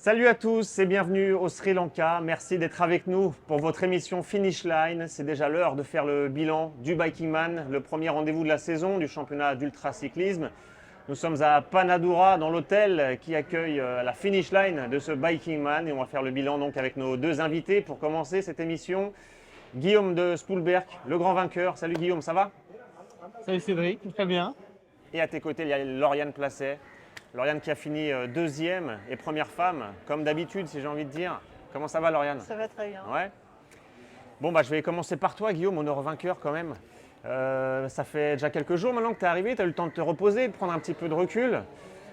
Salut à tous et bienvenue au Sri Lanka. Merci d'être avec nous pour votre émission Finish Line. C'est déjà l'heure de faire le bilan du Biking Man, le premier rendez-vous de la saison du championnat d'ultracyclisme. Nous sommes à Panadura dans l'hôtel qui accueille la Finish Line de ce Biking Man et on va faire le bilan donc avec nos deux invités pour commencer cette émission. Guillaume de Spoelberg, le grand vainqueur. Salut Guillaume, ça va? Salut Cédric, très bien. Et à tes côtés, il y a Lauriane Placet. Lauriane qui a fini deuxième et première femme, comme d'habitude si j'ai envie de dire. Comment ça va Lauriane? Ça va très bien. Ouais. Bon, je vais commencer par toi Guillaume, honneur vainqueur quand même. Ça fait déjà quelques jours maintenant que tu es arrivé, tu as eu le temps de te reposer, de prendre un petit peu de recul.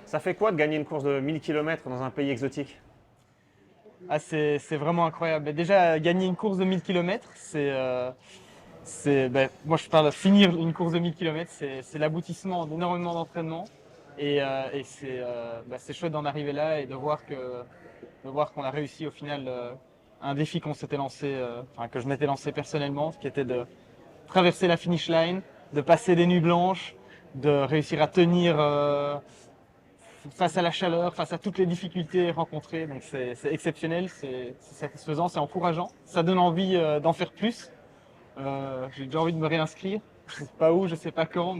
Ça fait quoi de gagner une course de 1000 km dans un pays exotique? C'est vraiment incroyable. Déjà, gagner une course de 1000 km, moi je parle de finir une course de 1000 km, c'est l'aboutissement d'énormément d'entraînement. C'est chouette d'en arriver là et de voir qu'on a réussi au final un défi qu'on s'était lancé, que je m'étais lancé personnellement, qui était de traverser la finish line, de passer des nuits blanches, de réussir à tenir face à la chaleur, face à toutes les difficultés rencontrées. Donc c'est exceptionnel, c'est satisfaisant, c'est encourageant. Ça donne envie d'en faire plus. J'ai déjà envie de me réinscrire. Je sais pas où, je sais pas quand,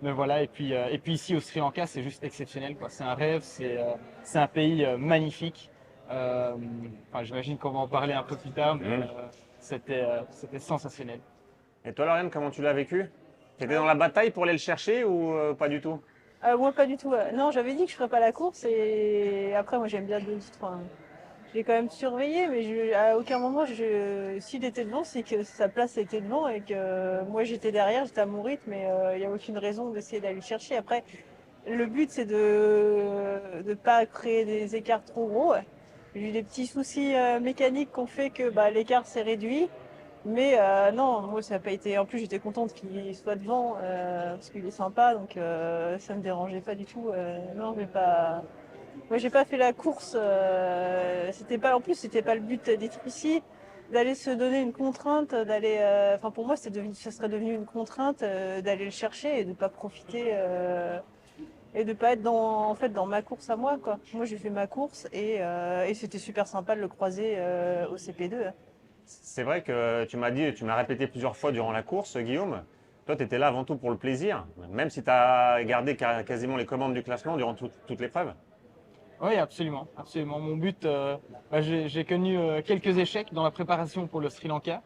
mais voilà. Et puis ici au Sri Lanka, c'est juste exceptionnel, quoi. C'est un rêve, c'est un pays magnifique. J'imagine qu'on va en parler un peu plus tard, mais c'était sensationnel. Et toi Lauriane, comment tu l'as vécu? Tu étais dans la bataille pour aller le chercher ou pas du tout? Moi, pas du tout. Non, j'avais dit que je ferais pas la course et après, moi, j'aime bien je l'ai quand même surveillé, mais à aucun moment, s'il était devant, c'est que sa place était devant et que moi, j'étais derrière, j'étais à mon rythme, mais il n'y a aucune raison d'essayer d'aller le chercher. Après, le but, c'est de pas créer des écarts trop gros. J'ai eu des petits soucis mécaniques qui ont fait que l'écart s'est réduit. Mais non, moi ça n'a pas été. En plus, j'étais contente qu'il soit devant parce qu'il est sympa, donc ça me dérangeait pas du tout. Non, j'ai pas. Moi, j'ai pas fait la course. C'était pas. En plus, c'était pas le but d'être ici, d'aller se donner une contrainte, d'aller. Enfin, pour moi, ça serait devenu une contrainte d'aller le chercher et de pas profiter et de pas être dans ma course à moi, quoi. Moi, j'ai fait ma course et c'était super sympa de le croiser au CP2. C'est vrai que tu m'as répété plusieurs fois durant la course, Guillaume. Toi, tu étais là avant tout pour le plaisir, même si tu as gardé quasiment les commandes du classement durant toute l'épreuve. Oui, absolument, absolument. Mon but, j'ai connu quelques échecs dans la préparation pour le Sri Lanka,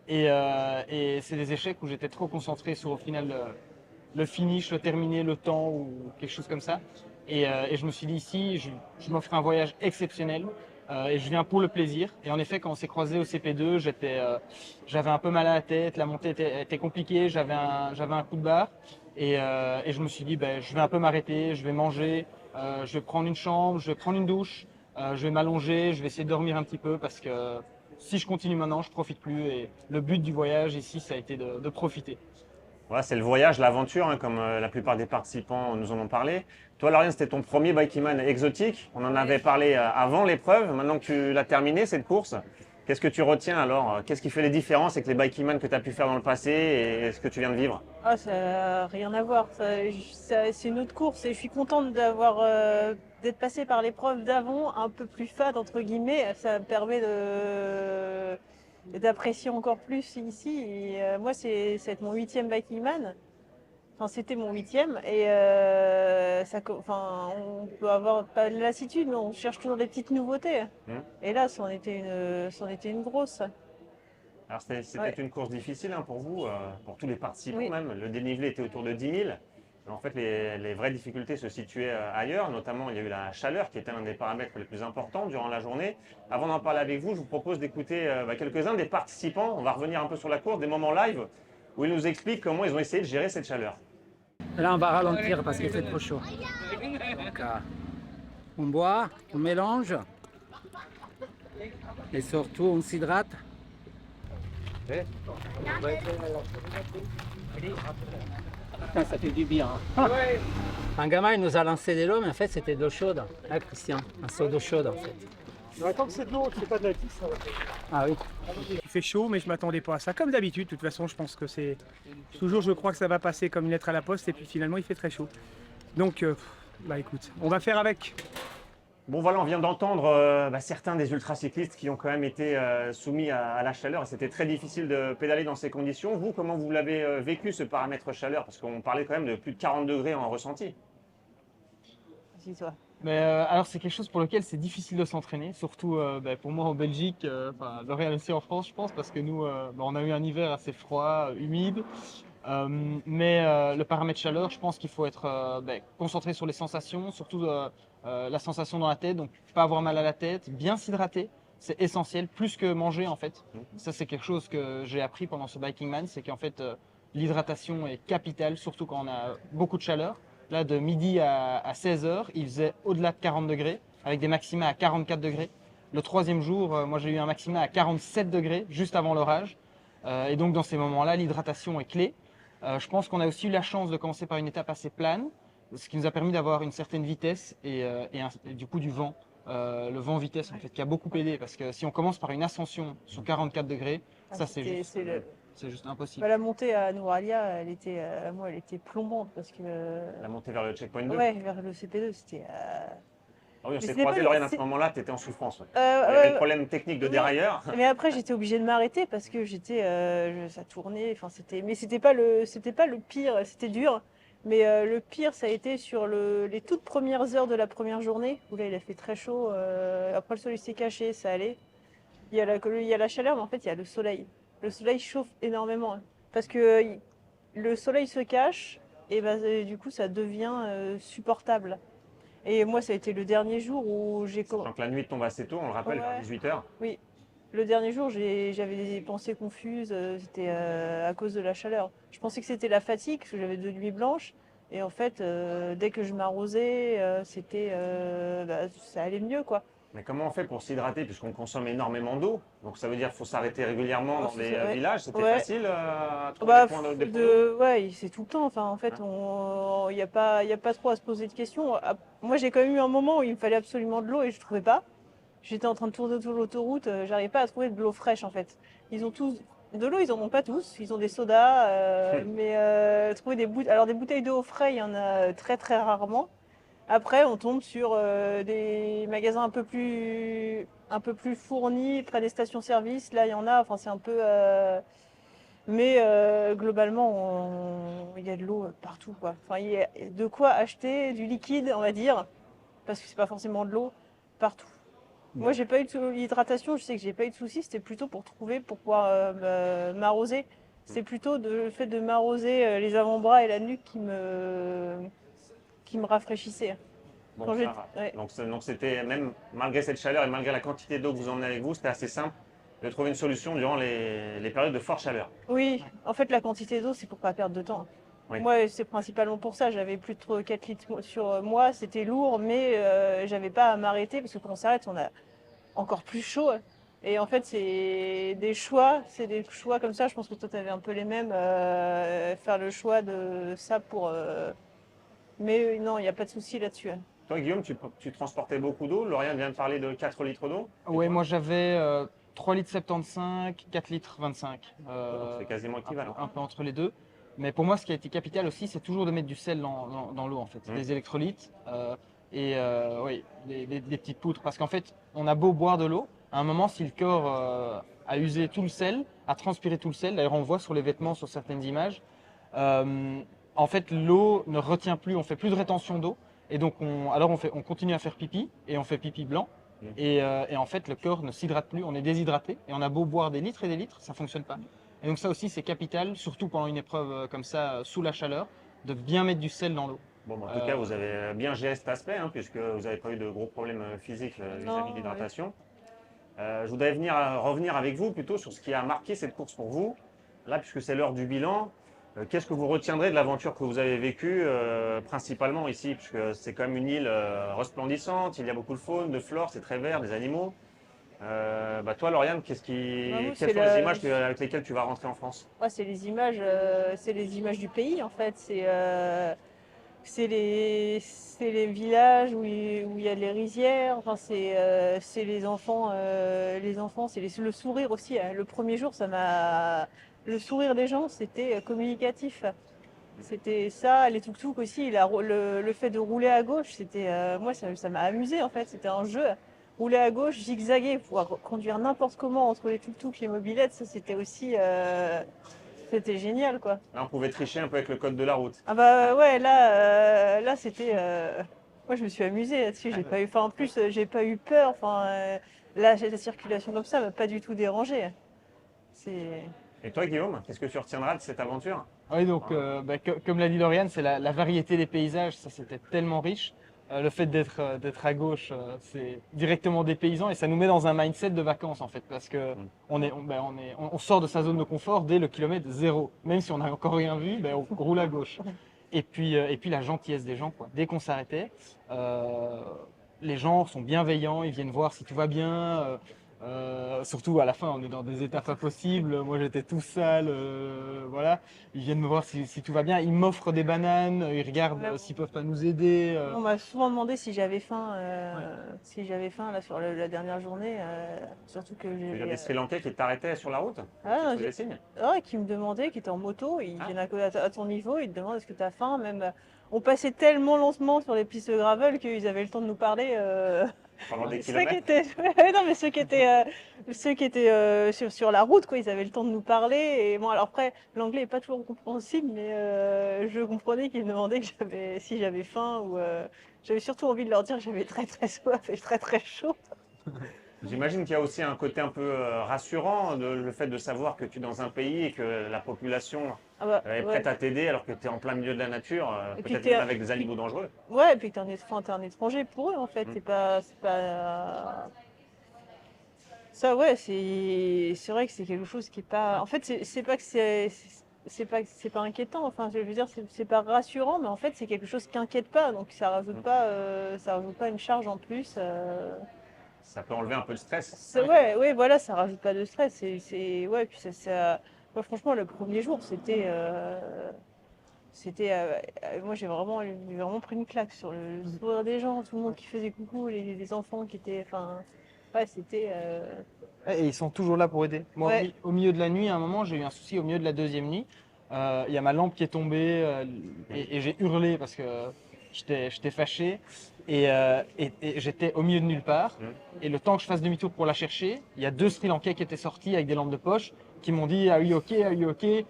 et c'est des échecs où j'étais trop concentré sur au final le finish, le terminer, le temps ou quelque chose comme ça. Et je me suis dit ici, je m'offre un voyage exceptionnel. Et je viens pour le plaisir. Et en effet, quand on s'est croisé au CP2, j'avais un peu mal à la tête, la montée était compliquée, j'avais un coup de barre. Et je me suis dit, je vais un peu m'arrêter, je vais manger, je vais prendre une chambre, je vais prendre une douche, je vais m'allonger, je vais essayer de dormir un petit peu parce que si je continue maintenant, je profite plus. Et le but du voyage ici, ça a été de profiter. Voilà, c'est le voyage, l'aventure, hein, comme la plupart des participants nous en ont parlé. Toi, Lauriane, c'était ton premier Biking exotique. On en avait parlé avant l'épreuve. Maintenant que tu l'as terminé, cette course, qu'est-ce que tu retiens alors? Qu'est-ce qui fait les différences avec les Biking que tu as pu faire dans le passé et ce que tu viens de vivre? Ah, ça n'a rien à voir. C'est une autre course et je suis contente d'être passée par l'épreuve d'avant, un peu plus fade entre guillemets. Ça me permet d'apprécier encore plus ici. Et, moi, c'est mon 8e Biking Man. Enfin, c'était mon 8e et on peut avoir pas de lassitude, mais on cherche toujours des petites nouveautés. Et là, c'en était une grosse. Alors, c'était Ouais. une course difficile hein, pour vous, pour tous les participants Oui. même. Le dénivelé était autour de 10 000. Mais en fait, les vraies difficultés se situaient ailleurs. Notamment, il y a eu la chaleur qui était l'un des paramètres les plus importants durant la journée. Avant d'en parler avec vous, je vous propose d'écouter quelques-uns des participants. On va revenir un peu sur la course, des moments live où ils nous expliquent comment ils ont essayé de gérer cette chaleur. Là, on va ralentir parce qu'il fait trop chaud. Donc, on boit, on mélange et surtout on s'hydrate. Putain, ça fait du bien. Hein. Un gamin il nous a lancé de l'eau, mais en fait c'était de l'eau chaude. Hein, Christian, un seau d'eau chaude en fait. Tant que c'est de l'eau, c'est pas de la pisse, ça va. Ah oui. Il fait chaud, mais je m'attendais pas à ça. Comme d'habitude, de toute façon, je pense que c'est. Toujours, je crois que ça va passer comme une lettre à la poste, et puis finalement, il fait très chaud. Donc, écoute, on va faire avec. Bon voilà, on vient d'entendre certains des ultracyclistes qui ont quand même été soumis à la chaleur et c'était très difficile de pédaler dans ces conditions. Vous, comment vous l'avez vécu ce paramètre chaleur? Parce qu'on parlait quand même de plus de 40 degrés en ressenti. Si, toi. Mais alors c'est quelque chose pour lequel c'est difficile de s'entraîner, surtout pour moi en Belgique, enfin L'Oréal aussi en France je pense, parce que nous on a eu un hiver assez froid, humide. Le paramètre chaleur, je pense qu'il faut être concentré sur les sensations, surtout la sensation dans la tête, donc pas avoir mal à la tête, bien s'hydrater, c'est essentiel, plus que manger en fait. Ça c'est quelque chose que j'ai appris pendant ce Biking Man, c'est qu'en fait l'hydratation est capitale, surtout quand on a beaucoup de chaleur. Là, de midi à 16 heures, il faisait au-delà de 40 degrés, avec des maxima à 44 degrés. Le troisième jour, moi j'ai eu un maxima à 47 degrés, juste avant l'orage. Et donc dans ces moments-là, l'hydratation est clé. Je pense qu'on a aussi eu la chance de commencer par une étape assez plane, ce qui nous a permis d'avoir une certaine vitesse et du coup du vent. Le vent vitesse en fait qui a beaucoup aidé, parce que si on commence par une ascension sur 44 degrés, ça c'est juste impossible. La montée à Nouralia, elle était plombante parce que. La montée vers le checkpoint 2. Ouais, vers le CP2, c'était. Ah oui, on s'est c'était croisé, pas- Lauriane, à ce c'est- moment-là, tu étais en souffrance. Ouais. Euh, Il y avait ouais, le problème technique de dérailleur. Mais après, j'étais obligée de m'arrêter parce que ça tournait. Enfin, mais c'était pas le pire. C'était dur. Mais le pire, ça a été sur les toutes premières heures de la première journée où là, il a fait très chaud. Après, le soleil s'est caché, ça allait. Il y a la chaleur, mais en fait, il y a le soleil. Le soleil chauffe énormément, hein. Parce que le soleil se cache et du coup, ça devient supportable. Et moi, ça a été le dernier jour où j'ai commencé. Donc la nuit tombe assez tôt, on le rappelle, vers Ouais. 18h. Oui, le dernier jour, j'avais des pensées confuses. C'était à cause de la chaleur. Je pensais que c'était la fatigue, parce que j'avais 2 nuits blanches. Et en fait, dès que je m'arrosais, ça allait mieux, quoi. Mais comment on fait pour s'hydrater puisqu'on consomme énormément d'eau? Donc ça veut dire qu'il faut s'arrêter régulièrement dans des Ouais. villages. C'était Ouais. facile à trouver Bah, des points d'eau? ouais, c'est tout le temps. Enfin, en fait, il n'y a pas trop à se poser de questions. Moi, j'ai quand même eu un moment où il me fallait absolument de l'eau et je ne trouvais pas. J'étais en train de tourner autour de l'autoroute, j'arrivais pas à trouver de l'eau fraîche en fait. Ils ont tous de l'eau, ils en ont pas tous. Ils ont des sodas, mais trouver des bouteilles d'eau au frais, il y en a très très rarement. Après, on tombe sur des magasins un peu plus fournis, près des stations-service. Là, il y en a. Enfin, c'est un peu. Mais globalement, il y a de l'eau partout, quoi. Enfin, il y a de quoi acheter du liquide, on va dire, parce que c'est pas forcément de l'eau partout. Moi, j'ai pas eu de l'hydratation, je sais que j'ai pas eu de soucis, c'était plutôt pour pouvoir m'arroser. C'est plutôt le fait de m'arroser les avant-bras et la nuque qui me rafraîchissait. Bon, Quand ça j'ai- va. ouais. Donc c'était même malgré cette chaleur et malgré la quantité d'eau que vous emmenez avec vous, c'était assez simple de trouver une solution durant les périodes de forte chaleur. Oui, en fait, la quantité d'eau, c'est pour pas perdre de temps. Oui. Moi, c'est principalement pour ça. J'avais plus de 4 litres sur moi, c'était lourd, mais j'avais pas à m'arrêter parce que quand on s'arrête, on a encore plus chaud. Et en fait, c'est des choix comme ça. Je pense que toi, tu avais un peu les mêmes. Faire le choix de ça pour. Mais non, il n'y a pas de souci là-dessus, hein. Toi, Guillaume, tu transportais beaucoup d'eau. Lauriane vient de parler de 4 litres d'eau. Et Ouais, toi? moi j'avais 3 litres 75, 4 litres 25. C'est quasiment équivalent. Un peu entre les deux. Mais pour moi, ce qui a été capital aussi, c'est toujours de mettre du sel dans l'eau, en fait. Mmh. Des électrolytes oui, des petites poutres. Parce qu'en fait, on a beau boire de l'eau, à un moment, si le corps a usé tout le sel, a transpiré tout le sel, d'ailleurs on le voit sur les vêtements, sur certaines images, en fait, l'eau ne retient plus, on fait plus de rétention d'eau. Et donc, on continue à faire pipi, et on fait pipi blanc. Mmh. Et en fait, le corps ne s'hydrate plus, on est déshydraté, et on a beau boire des litres et des litres, ça ne fonctionne pas. Et donc ça aussi, c'est capital, surtout pendant une épreuve comme ça, sous la chaleur, de bien mettre du sel dans l'eau. Bon, en tout cas, vous avez bien géré cet aspect, hein, puisque vous n'avez pas eu de gros problèmes physiques vis-à-vis Non, de l'hydratation. Je voudrais revenir avec vous plutôt sur ce qui a marqué cette course pour vous. Là, puisque c'est l'heure du bilan, qu'est-ce que vous retiendrez de l'aventure que vous avez vécue, principalement ici, puisque c'est quand même une île resplendissante, il y a beaucoup de faune, de flore, c'est très vert, des animaux. Toi, Lauriane, Bah, quelles moi, sont les images avec lesquelles tu vas rentrer en France? Ouais, c'est les images du pays en fait. C'est les villages où il y a les rizières. Enfin, c'est les enfants. C'est le sourire aussi, hein. Le premier jour, le sourire des gens, c'était communicatif. C'était ça, les tuk-tuk aussi, le fait de rouler à gauche, moi ça m'a amusé en fait, c'était un jeu. Rouler à gauche, zigzaguer, pouvoir conduire n'importe comment entre les tuk-tuk, les mobylettes, ça c'était aussi, c'était génial quoi. Là, on pouvait tricher un peu avec le code de la route. Ah bah ouais, là c'était, moi je me suis amusée là-dessus, j'ai pas eu, enfin en plus j'ai pas eu peur, là la circulation comme ça m'a pas du tout dérangée. C'est, Et toi, Guillaume, qu'est-ce que tu retiendras de cette aventure? Oui, donc, comme l'a dit Lauriane, c'est la variété des paysages, ça c'était tellement riche. Le fait d'être à gauche, c'est directement des paysans et ça nous met dans un mindset de vacances en fait, parce que on sort de sa zone de confort dès le kilomètre zéro. Même si on n'a encore rien vu, on roule à gauche. Et puis la gentillesse des gens, quoi. Dès qu'on s'arrêtait, les gens sont bienveillants, ils viennent voir si tout va bien. Surtout à la fin, on est dans des états pas possibles. Moi, j'étais tout sale, voilà. Ils viennent me voir si tout va bien. Ils m'offrent des bananes. Ils regardent Ouais. s'ils peuvent pas nous aider. on m'a souvent demandé si j'avais faim là sur la dernière journée, surtout que Il y a des Sri Lankais qui t'arrêtaient sur la route? Ah, Qui non, te faisaient signe? qui me demandaient, qui étaient en moto, ils Ah. viennent à ton niveau, ils te demandent est-ce que tu as faim, même on passait tellement lentement sur les pistes de gravel qu'ils avaient le temps de nous parler. Pendant des Ceux qui kilomètres? étaient, ouais, non, mais ceux qui étaient sur la route, quoi, ils avaient le temps de nous parler. Et bon, alors après, l'anglais est pas toujours compréhensible, mais je comprenais qu'ils me demandaient si j'avais faim ou j'avais surtout envie de leur dire que j'avais très très soif et très très chaud. J'imagine qu'il y a aussi un côté un peu rassurant, le fait de savoir que tu es dans un pays et que la population Ah bah, est ouais. prête à t'aider alors que tu es en plein milieu de la nature, Et puis peut-être t'es- même avec des animaux dangereux. Ouais, et puis t'es un étranger pour eux en fait. Mm. C'est pas. Ça, ouais, c'est vrai que c'est quelque chose qui est pas. En fait, c'est pas que c'est pas inquiétant. Enfin, je veux dire, c'est pas rassurant, mais en fait, c'est quelque chose qui inquiète pas. Donc, ça rajoute pas une charge en plus. Ça peut enlever un peu de stress. Ouais, voilà, ça rajoute pas de stress. Ouais, puis moi, franchement, le premier jour, moi, j'ai vraiment pris une claque sur le sourire des gens, tout le monde qui faisait coucou, les enfants qui étaient, enfin, ouais, c'était. Et ils sont toujours là pour aider. Moi, Ouais. au milieu de la nuit, à un moment, j'ai eu un souci au milieu de la deuxième nuit. Il y a ma lampe qui est tombée et j'ai hurlé parce que j'étais fâché et j'étais au milieu de nulle part. Et le temps que je fasse demi-tour pour la chercher, il y a 2 Sri Lankais qui étaient sortis avec des lampes de poche qui m'ont dit "Are you okay? Are you okay?"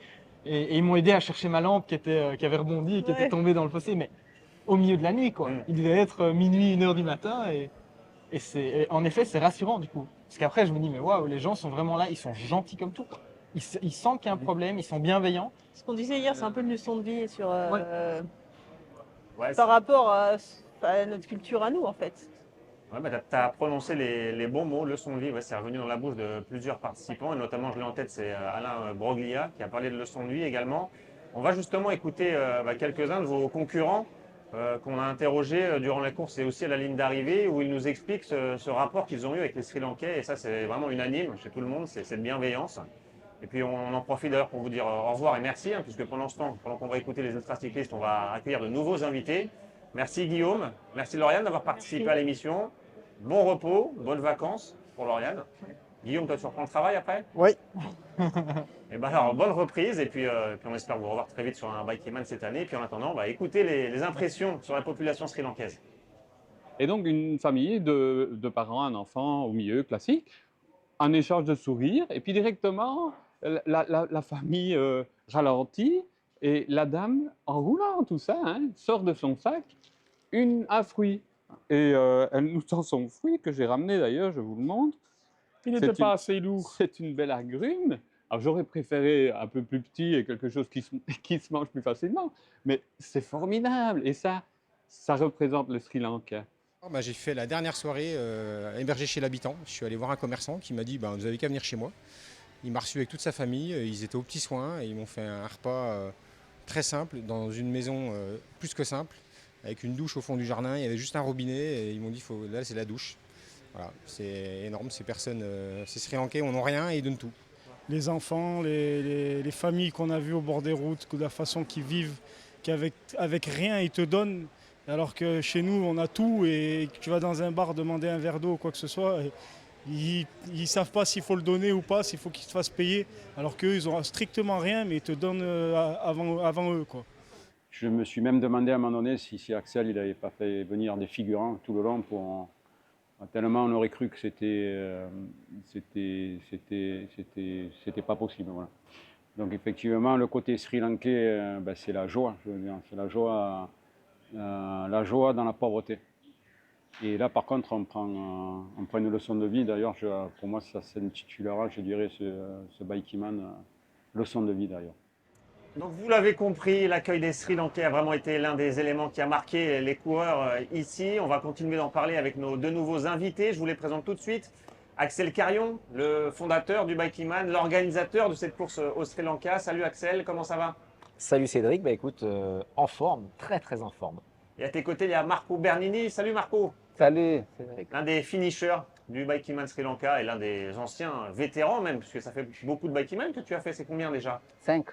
Et ils m'ont aidé à chercher ma lampe qui avait rebondi et qui Ouais. était tombée dans le fossé, mais au milieu de la nuit, quoi. Mm. Il devait être minuit, 1h du matin et en effet, c'est rassurant du coup. Parce qu'après, je me dis, mais waouh, les gens sont vraiment là, ils sont gentils comme tout, quoi. Ils sentent qu'il y a un problème, ils sont bienveillants. Ce qu'on disait hier, c'est un peu une leçon de vie Ouais, par rapport à notre culture à nous, en fait. ouais, tu as prononcé les bons mots, leçon de vie. Ouais, c'est revenu dans la bouche de plusieurs participants, et notamment, je l'ai en tête, c'est Alain Broglia qui a parlé de leçon de vie également. On va justement écouter quelques-uns de vos concurrents qu'on a interrogés durant la course et aussi à la ligne d'arrivée, où ils nous expliquent ce rapport qu'ils ont eu avec les Sri Lankais. Et ça, c'est vraiment unanime chez tout le monde, c'est cette bienveillance. Et puis, on en profite d'ailleurs pour vous dire au revoir et merci, puisque pendant ce temps, pendant qu'on va écouter les ultracyclistes, on va accueillir de nouveaux invités. Merci Guillaume, merci Lauriane d'avoir participé Merci. à l'émission. Bon repos, bonnes vacances pour Lauriane. Guillaume, toi, tu reprends le travail après? Oui. Et ben alors, bonne reprise, et puis on espère vous revoir très vite sur un Bikeman cette année. Et puis en attendant, écoutez les impressions sur la population sri-lankaise. Et donc, une famille de parents, un enfant au milieu, classique, un échange de sourires, et puis directement, la famille ralentit, et la dame, en roulant tout ça, sort de son sac un fruit. Et elle nous tend son fruit, que j'ai ramené d'ailleurs, je vous le montre. Il n'était pas assez lourd. C'est une belle agrume. Alors j'aurais préféré un peu plus petit et quelque chose qui se mange plus facilement, mais c'est formidable, et ça représente le Sri Lanka. J'ai fait la dernière soirée hébergé chez l'habitant. Je suis allé voir un commerçant qui m'a dit vous avez qu'à venir chez moi. Il m'a reçu avec toute sa famille, ils étaient aux petits soins et ils m'ont fait un repas très simple dans une maison plus que simple, avec une douche au fond du jardin. Il y avait juste un robinet et ils m'ont dit là c'est la douche. Voilà, c'est énorme, ces Sri Lankais n'ont rien et ils donnent tout. Les enfants, les familles qu'on a vues au bord des routes, la façon qu'ils vivent, qu'avec rien ils te donnent. Alors que chez nous, on a tout et que tu vas dans un bar demander un verre d'eau ou quoi que ce soit, ils ne savent pas s'il faut le donner ou pas, s'il faut qu'ils te fassent payer. Alors qu'eux, ils n'ont strictement rien, mais ils te donnent avant eux, quoi. Je me suis même demandé à un moment donné si Axel n'avait pas fait venir des figurants tout le long tellement on aurait cru que c'était pas possible. Voilà. Donc effectivement, le côté sri-lankais, c'est la joie, je veux dire, c'est la joie dans la pauvreté. Et là, par contre, on prend une leçon de vie. D'ailleurs, pour moi, ça s'intitulera, je dirais, ce Baikiman, leçon de vie d'ailleurs. Donc vous l'avez compris, l'accueil des Sri Lankais a vraiment été l'un des éléments qui a marqué les coureurs ici. On va continuer d'en parler avec nos deux nouveaux invités. Je vous les présente tout de suite. Axel Carion, le fondateur du Bikeman, l'organisateur de cette course au Sri Lanka. Salut Axel, comment ça va? Salut Cédric, bah écoute, en forme, très très en forme. Et à tes côtés, il y a Marco Bernini. Salut Marco. Salut Cédric. L'un des finishers du Bikeman Sri Lanka et l'un des anciens vétérans même, puisque ça fait beaucoup de Bikeman que tu as fait. C'est combien déjà? 5.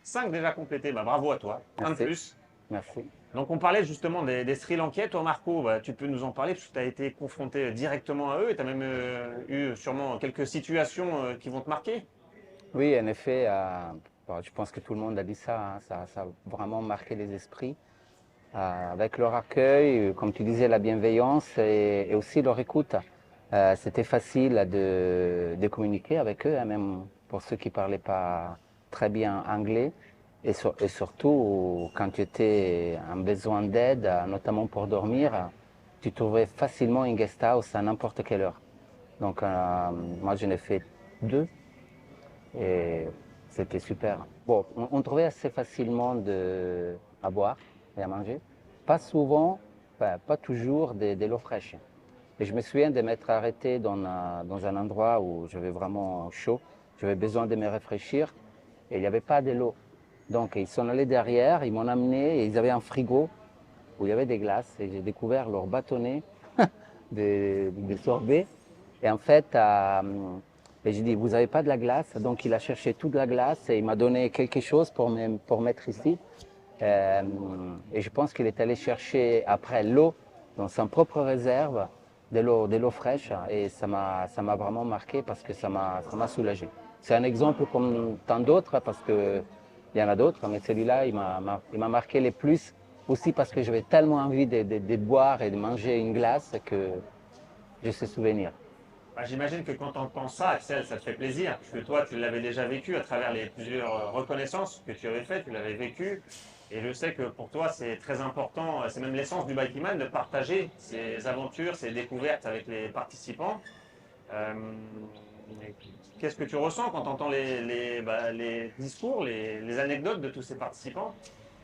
5 déjà complétés, bravo à toi, un de Merci. plus. Merci. Donc on parlait justement des Sri Lankais. Toi Marco, tu peux nous en parler parce que tu as été confronté directement à eux et tu as même eu sûrement quelques situations qui vont te marquer. Oui, en effet, je pense que tout le monde a dit ça, hein, ça a vraiment marqué les esprits. Avec leur accueil, comme tu disais, la bienveillance et aussi leur écoute. C'était facile de communiquer avec eux, hein, même pour ceux qui ne parlaient pas très bien anglais. Et surtout, quand tu étais en besoin d'aide, notamment pour dormir, tu trouvais facilement une guest house à n'importe quelle heure. Donc, moi, j'en ai fait 2 et c'était super. Bon, on trouvait assez facilement à boire et à manger. Pas souvent, pas toujours de l'eau fraîche. Et je me souviens de m'être arrêté dans un endroit où j'avais vraiment chaud. J'avais besoin de me rafraîchir et il n'y avait pas de l'eau. Donc ils sont allés derrière, ils m'ont amené et ils avaient un frigo où il y avait des glaces et j'ai découvert leur bâtonnet de sorbet. Et en fait, j'ai dit, vous n'avez pas de la glace? Donc il a cherché toute la glace et il m'a donné quelque chose pour mettre ici. Et je pense qu'il est allé chercher après l'eau dans sa propre réserve, de l'eau fraîche. Et ça m'a vraiment marqué parce que ça m'a soulagé. C'est un exemple comme tant d'autres parce qu'il y en a d'autres, mais celui-là, il m'a marqué le plus aussi parce que j'avais tellement envie de boire et de manger une glace que j'ai ce souvenir. J'imagine que quand tu entends ça, Axel, ça te fait plaisir, puisque toi, tu l'avais déjà vécu à travers les plusieurs reconnaissances que tu avais faites, tu l'avais vécu. Et je sais que pour toi, c'est très important, c'est même l'essence du Bikeman, de partager ses aventures, ses découvertes avec les participants. Qu'est-ce que tu ressens quand tu entends les discours, les anecdotes de tous ces participants?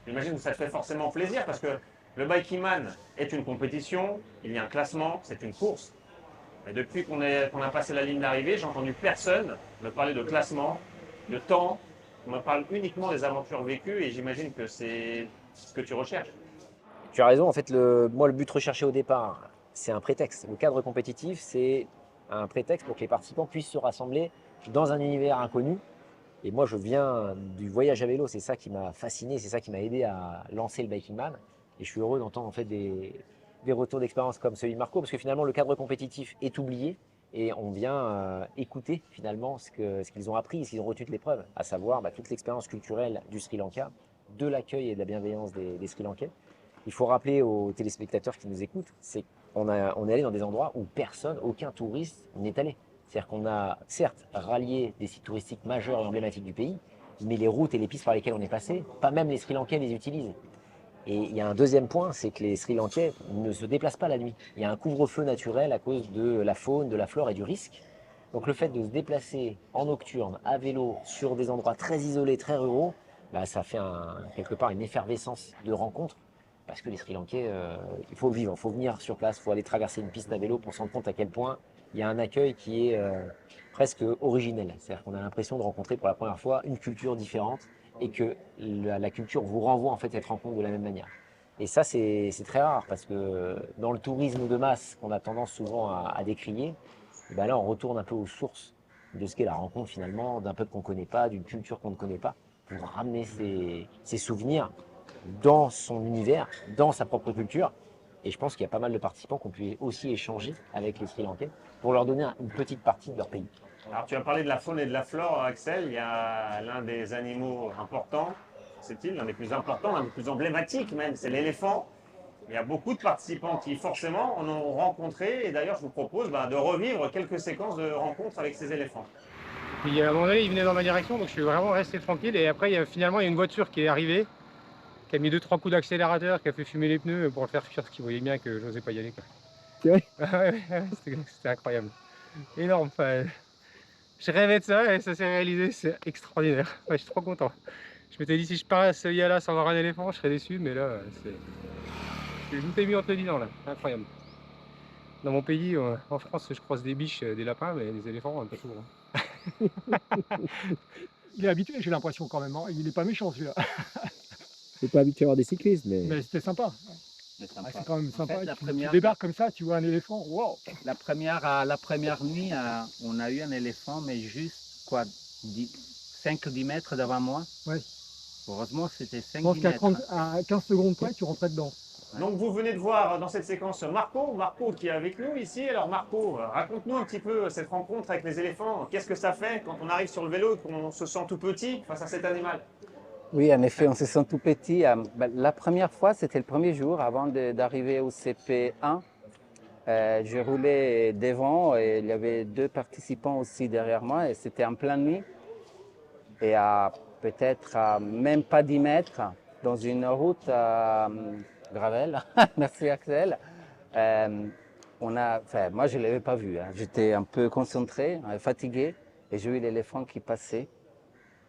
J'imagine que ça te fait forcément plaisir parce que le Bikeman est une compétition, il y a un classement, c'est une course. Mais depuis qu'on a passé la ligne d'arrivée, j'ai entendu personne me parler de classement, de temps. On me parle uniquement des aventures vécues et j'imagine que c'est ce que tu recherches. Tu as raison, en fait, moi le but recherché au départ, c'est un prétexte. Le cadre compétitif, c'est un prétexte pour que les participants puissent se rassembler dans un univers inconnu. Et moi, je viens du voyage à vélo, c'est ça qui m'a fasciné, c'est ça qui m'a aidé à lancer le Bikeman. Et je suis heureux d'entendre en fait des retours d'expérience comme celui de Marco, parce que finalement, le cadre compétitif est oublié et on vient écouter finalement ce qu'ils ont appris, ce qu'ils ont retenu de l'épreuve, à savoir toute l'expérience culturelle du Sri Lanka, de l'accueil et de la bienveillance des Sri Lankais. Il faut rappeler aux téléspectateurs qui nous écoutent, c'est qu'on est allé dans des endroits où personne, aucun touriste n'est allé. C'est-à-dire qu'on a certes rallié des sites touristiques majeurs et emblématiques du pays, mais les routes et les pistes par lesquelles on est passé, pas même les Sri Lankais les utilisent. Et il y a un deuxième point, c'est que les Sri Lankais ne se déplacent pas la nuit. Il y a un couvre-feu naturel à cause de la faune, de la flore et du risque. Donc le fait de se déplacer en nocturne, à vélo, sur des endroits très isolés, très ruraux, ça fait quelque part une effervescence de rencontres. Parce que les Sri Lankais, il faut le vivre, il faut venir sur place, il faut aller traverser une piste à vélo pour se rendre compte à quel point il y a un accueil qui est presque originel. C'est-à-dire qu'on a l'impression de rencontrer pour la première fois une culture différente et que la culture vous renvoie en fait cette rencontre de la même manière. Et ça, c'est très rare parce que dans le tourisme de masse qu'on a tendance souvent à décrier, là, on retourne un peu aux sources de ce qu'est la rencontre finalement d'un peuple qu'on ne connaît pas, d'une culture qu'on ne connaît pas, pour ramener ses souvenirs dans son univers, dans sa propre culture. Et je pense qu'il y a pas mal de participants qui ont pu aussi échanger avec les Sri Lankais pour leur donner une petite partie de leur pays. Alors tu as parlé de la faune et de la flore, Axel. Il y a l'un des animaux importants, cette île, l'un des plus importants, l'un des plus emblématiques même, c'est l'éléphant. Il y a beaucoup de participants qui forcément en ont rencontré et d'ailleurs je vous propose de revivre quelques séquences de rencontres avec ces éléphants. Puis à un moment donné, il venait dans ma direction, donc je suis vraiment resté tranquille. Et après, finalement, il y a une voiture qui est arrivée, qui a mis 2-3 coups d'accélérateur, qui a fait fumer les pneus pour le faire fuir, parce qu'il voyait bien que je n'osais pas y aller. C'est vrai? C'était incroyable. Énorme. Enfin, je rêvais de ça et ça s'est réalisé, c'est extraordinaire. Ouais, je suis trop content. Je m'étais dit, si je pars à ce là sans voir un éléphant, je serais déçu, mais là, je m'étais mis entre les dents, là. Incroyable. Dans mon pays, en France, je croise des biches, des lapins, mais des éléphants, pas souvent. Il est habitué, j'ai l'impression quand même. Hein. Il n'est pas méchant celui-là. C'est pas habitué à voir des cyclistes, Mais c'était sympa. c'est Ah, c'est quand même sympa. En fait, Tu débarques comme ça, tu vois un éléphant. Wow. La première nuit, on a eu un éléphant, mais juste quoi, 5-10 mètres devant moi. Ouais. Heureusement, c'était 5-10 Je pense qu'à mètres. à 15 secondes près, tu rentrais dedans. Donc vous venez de voir dans cette séquence Marco qui est avec nous ici. Alors Marco, raconte-nous un petit peu cette rencontre avec les éléphants. Qu'est-ce que ça fait quand on arrive sur le vélo et qu'on se sent tout petit face à cet animal? Oui, en effet, on se sent tout petit. La première fois, c'était le premier jour avant d'arriver au CP1. Je roulais devant et il y avait 2 participants aussi derrière moi et c'était en pleine nuit. Et à peut-être même pas 10 mètres, dans une route gravel, merci Axel, moi je ne l'avais pas vu, hein. J'étais un peu concentré, fatigué et j'ai eu l'éléphant qui passait.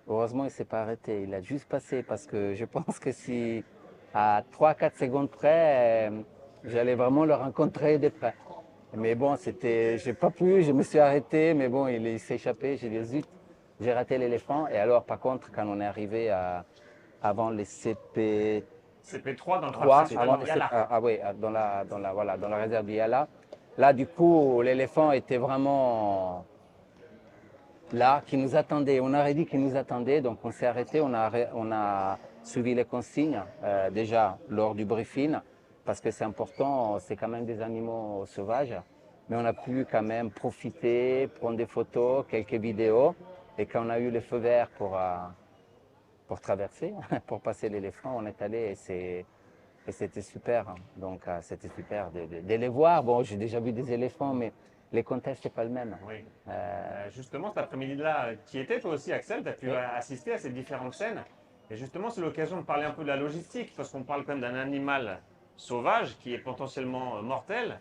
Heureusement, il ne s'est pas arrêté, il a juste passé parce que je pense que si à 3-4 secondes près, j'allais vraiment le rencontrer de près. Mais bon, j'ai pas pu, je me suis arrêté, mais bon, il s'est échappé, j'ai dit zut, j'ai raté l'éléphant. Et alors, par contre, quand on est arrivé avant les CP3 dans le parc avant de Yala. oui, dans la réserve de Yala. Là, du coup, l'éléphant était vraiment là, qui nous attendait. On aurait dit qu'il nous attendait, donc on s'est arrêté, on a suivi les consignes déjà lors du briefing, parce que c'est important, c'est quand même des animaux sauvages, mais on a pu quand même profiter, prendre des photos, quelques vidéos, et quand on a eu le feu vert pour traverser, pour passer l'éléphant, on est allé et c'était super. Donc c'était super de les voir. Bon, j'ai déjà vu des éléphants, mais les contextes, c'est pas le même. Oui. Justement, cet après-midi-là, qui était toi aussi, Axel, tu as pu assister à ces différentes scènes. Et justement, c'est l'occasion de parler un peu de la logistique, parce qu'on parle quand même d'un animal sauvage qui est potentiellement mortel.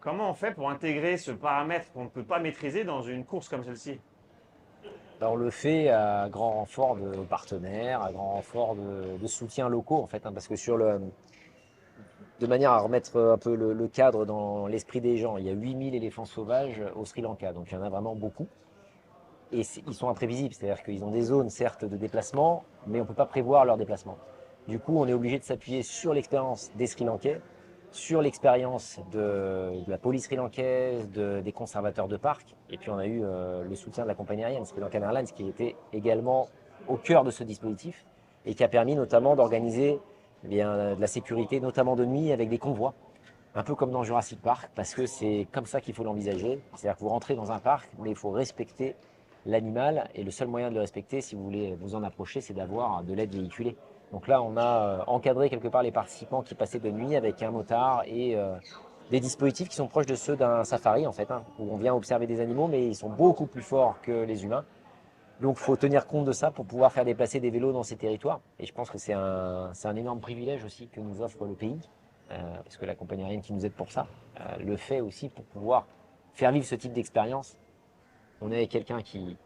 Comment on fait pour intégrer ce paramètre qu'on ne peut pas maîtriser dans une course comme celle-ci? On le fait à grand renfort de partenaires, à grand renfort de soutiens locaux en fait, hein, parce que de manière à remettre un peu le cadre dans l'esprit des gens, il y a 8000 éléphants sauvages au Sri Lanka, donc il y en a vraiment beaucoup. Et ils sont imprévisibles, c'est-à-dire qu'ils ont des zones certes de déplacement, mais on ne peut pas prévoir leur déplacement. Du coup, on est obligé de s'appuyer sur l'expérience des Sri Lankais, sur l'expérience de la police sri-lankaise, des conservateurs de parcs, et puis on a eu le soutien de la compagnie aérienne Sri Lankan Airlines qui était également au cœur de ce dispositif et qui a permis notamment d'organiser de la sécurité, notamment de nuit avec des convois, un peu comme dans Jurassic Park, parce que c'est comme ça qu'il faut l'envisager. C'est-à-dire que vous rentrez dans un parc, mais il faut respecter l'animal, et le seul moyen de le respecter, si vous voulez vous en approcher, c'est d'avoir de l'aide véhiculée. Donc là, on a encadré quelque part les participants qui passaient de nuit avec un motard et des dispositifs qui sont proches de ceux d'un safari, en fait, hein, où on vient observer des animaux, mais ils sont beaucoup plus forts que les humains. Donc il faut tenir compte de ça pour pouvoir faire déplacer des vélos dans ces territoires. Et je pense que c'est un énorme privilège aussi que nous offre le pays, parce que la compagnie aérienne qui nous aide pour ça le fait aussi pour pouvoir faire vivre ce type d'expérience. On est avec quelqu'un qui,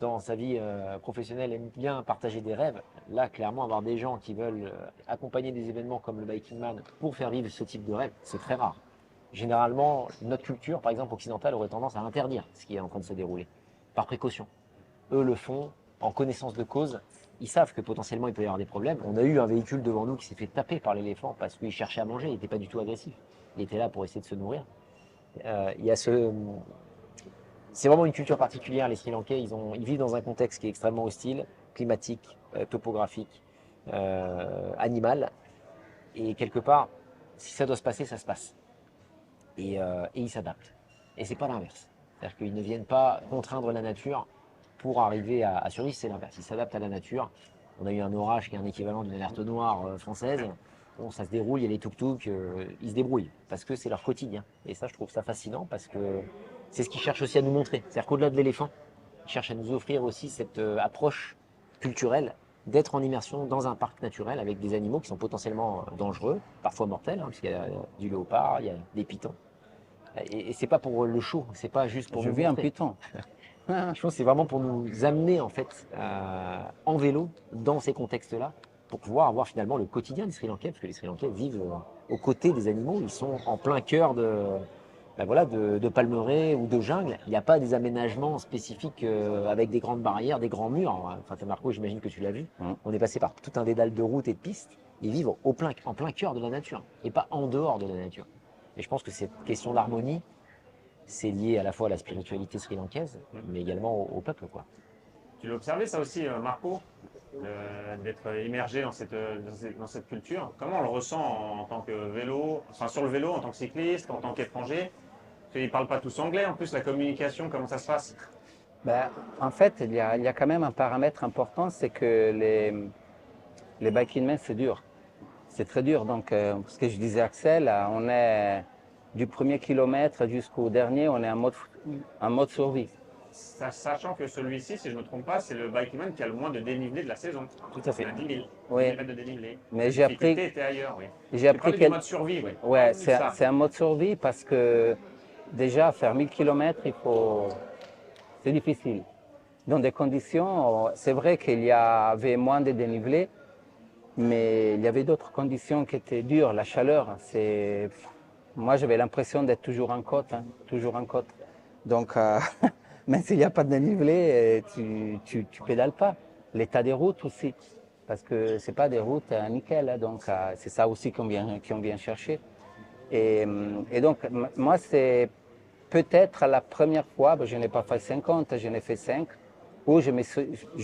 dans sa vie professionnelle, aime bien partager des rêves. Là, clairement, avoir des gens qui veulent accompagner des événements comme le Biking Man pour faire vivre ce type de rêve, c'est très rare. Généralement, notre culture, par exemple occidentale, aurait tendance à interdire ce qui est en train de se dérouler, par précaution. Eux le font en connaissance de cause. Ils savent que potentiellement il peut y avoir des problèmes. On a eu un véhicule devant nous qui s'est fait taper par l'éléphant parce qu'il cherchait à manger, il n'était pas du tout agressif. Il était là pour essayer de se nourrir. C'est vraiment une culture particulière, les Sri Lankais. Ils vivent dans un contexte qui est extrêmement hostile, climatique, topographique, animal. Et quelque part, si ça doit se passer, ça se passe. Et ils s'adaptent. Et c'est pas l'inverse. C'est-à-dire qu'ils ne viennent pas contraindre la nature pour arriver à survivre, c'est l'inverse. Ils s'adaptent à la nature On a eu un orage qui est un équivalent d'une alerte noire française. Bon, ça se déroule, il y a les tuk-tuk, ils se débrouillent parce que c'est leur quotidien. Et ça, je trouve ça fascinant parce que c'est ce qu'ils cherchent aussi à nous montrer. C'est-à-dire qu'au-delà de l'éléphant, ils cherchent à nous offrir aussi cette approche culturelle d'être en immersion dans un parc naturel avec des animaux qui sont potentiellement dangereux, parfois mortels, hein, puisqu'il y a du léopard, il y a des pitons. Et c'est pas pour le show, c'est pas juste pour Je nous vis un montrer. python. Je pense que c'est vraiment pour nous amener en fait en vélo dans ces contextes-là, pour pouvoir avoir finalement le quotidien des Sri Lankais, parce que les Sri Lankais vivent aux côtés des animaux, ils sont en plein cœur de palmeraies ou de jungle. Il n'y a pas des aménagements spécifiques avec des grandes barrières, des grands murs. Enfin, Marco, j'imagine que tu l'as vu. On est passé par tout un dédale de routes et de pistes. Ils vivent en plein cœur de la nature et pas en dehors de la nature. Et je pense que cette question d'harmonie, c'est lié à la fois à la spiritualité sri-lankaise, mais également au peuple, quoi. Tu l'as observé ça aussi, Marco, d'être immergé dans cette culture. Comment on le ressent en tant que vélo, enfin sur le vélo, en tant que cycliste, en tant qu'étranger? Parce qu'ils ne parlent pas tous anglais, en plus la communication, comment ça se passe? Ben, en fait, il y a quand même un paramètre important, c'est que les bikingmen, c'est dur. C'est très dur. Donc, ce que je disais à Axel, on est du premier kilomètre jusqu'au dernier, on est en mode survie. Sachant que celui-ci, si je ne me trompe pas, c'est le bikeman qui a le moins de dénivelé de la saison. Tout à fait. Il a 10 000 Oui. mètres de dénivelé. Mais La j'ai appris. difficulté était ailleurs, oui. J'ai appris du mode survie, oui. Ouais, C'est ça. c'est un mode survie parce que déjà, faire 1000 km, c'est difficile. Dans des conditions, c'est vrai qu'il y avait moins de dénivelé, mais il y avait d'autres conditions qui étaient dures. La chaleur, moi j'avais l'impression d'être toujours en côte, hein, toujours en côte. Donc, même s'il n'y a pas de dénivelé, tu pédales pas. L'état des routes aussi, parce que c'est pas des routes nickel, hein, donc c'est ça aussi qu'on vient chercher. Et donc, moi, c'est peut-être la première fois, je n'ai pas fait 50, je n'ai fait 5, où je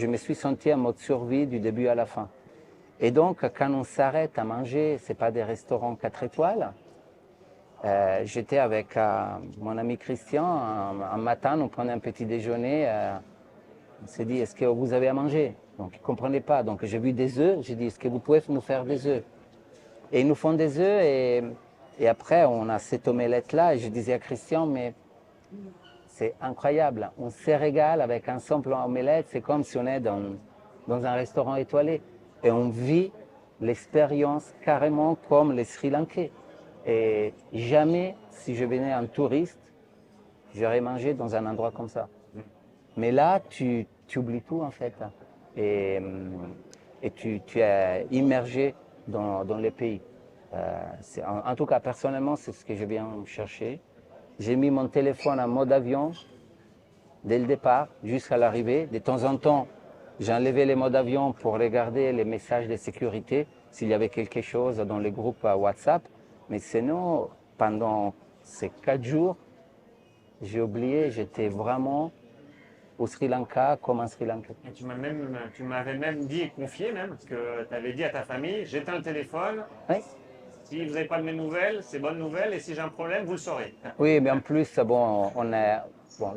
me suis senti en mode survie du début à la fin. Et donc, quand on s'arrête à manger, ce n'est pas des restaurants 4 étoiles. J'étais avec mon ami Christian, un matin, on prenait un petit déjeuner. On s'est dit, est-ce que vous avez à manger? Donc, il ne comprenait pas. Donc, j'ai vu des œufs. J'ai dit, est-ce que vous pouvez nous faire des œufs? Et ils nous font des œufs. Et après, on a cette omelette-là. Et je disais à Christian, mais c'est incroyable. On se régale avec un simple omelette. C'est comme si on est dans un restaurant étoilé. Et on vit l'expérience carrément comme les Sri Lankais. Et jamais, si je venais en touriste, j'aurais mangé dans un endroit comme ça. Mais là, tu oublies tout en fait. Et tu es immergé dans les pays. En tout cas, personnellement, c'est ce que je viens chercher. J'ai mis mon téléphone en mode avion dès le départ jusqu'à l'arrivée. De temps en temps, j'ai enlevé les modes avion pour regarder les messages de sécurité, s'il y avait quelque chose dans les groupes WhatsApp. Mais sinon, pendant ces 4 jours, j'ai oublié, j'étais vraiment au Sri Lanka comme un Sri Lankais. Et tu m'avais même dit et confié même, parce que tu avais dit à ta famille, j'éteins le téléphone. Oui. Si vous n'avez pas de mes nouvelles, c'est bonne nouvelle, et si j'ai un problème, vous le saurez. Oui, mais en plus, bon,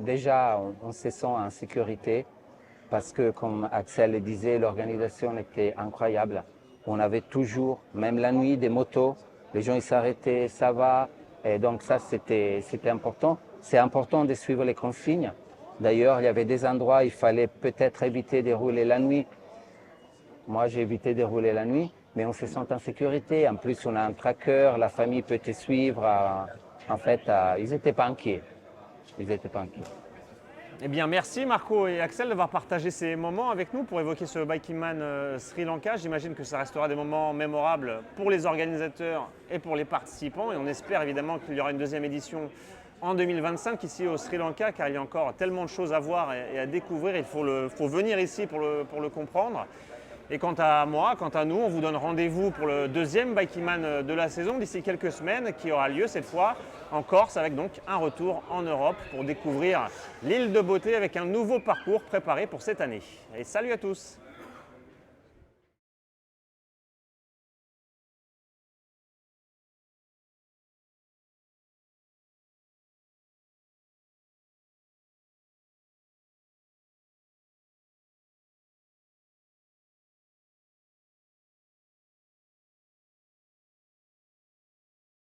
déjà, on se sent en sécurité, parce que comme Axel le disait, l'organisation était incroyable. On avait toujours, même la nuit, des motos. Les gens ils s'arrêtaient, ça va. Et donc ça, c'était important. C'est important de suivre les consignes. D'ailleurs, il y avait des endroits où il fallait peut-être éviter de rouler la nuit. Moi, j'ai évité de rouler la nuit, mais on se sent en sécurité. En plus, on a un tracker, la famille peut te suivre. En fait, ils n'étaient pas inquiets. Ils n'étaient pas inquiets. Eh bien, merci Marco et Axel d'avoir partagé ces moments avec nous pour évoquer ce Bikingman Sri Lanka. J'imagine que ça restera des moments mémorables pour les organisateurs et pour les participants. Et on espère évidemment qu'il y aura une deuxième édition en 2025 ici au Sri Lanka, car il y a encore tellement de choses à voir et à découvrir. Il faut venir ici pour le comprendre. Et quant à moi, quant à nous, on vous donne rendez-vous pour le deuxième Bikingman de la saison d'ici quelques semaines, qui aura lieu cette fois en Corse, avec donc un retour en Europe pour découvrir l'île de beauté avec un nouveau parcours préparé pour cette année. Et salut à tous!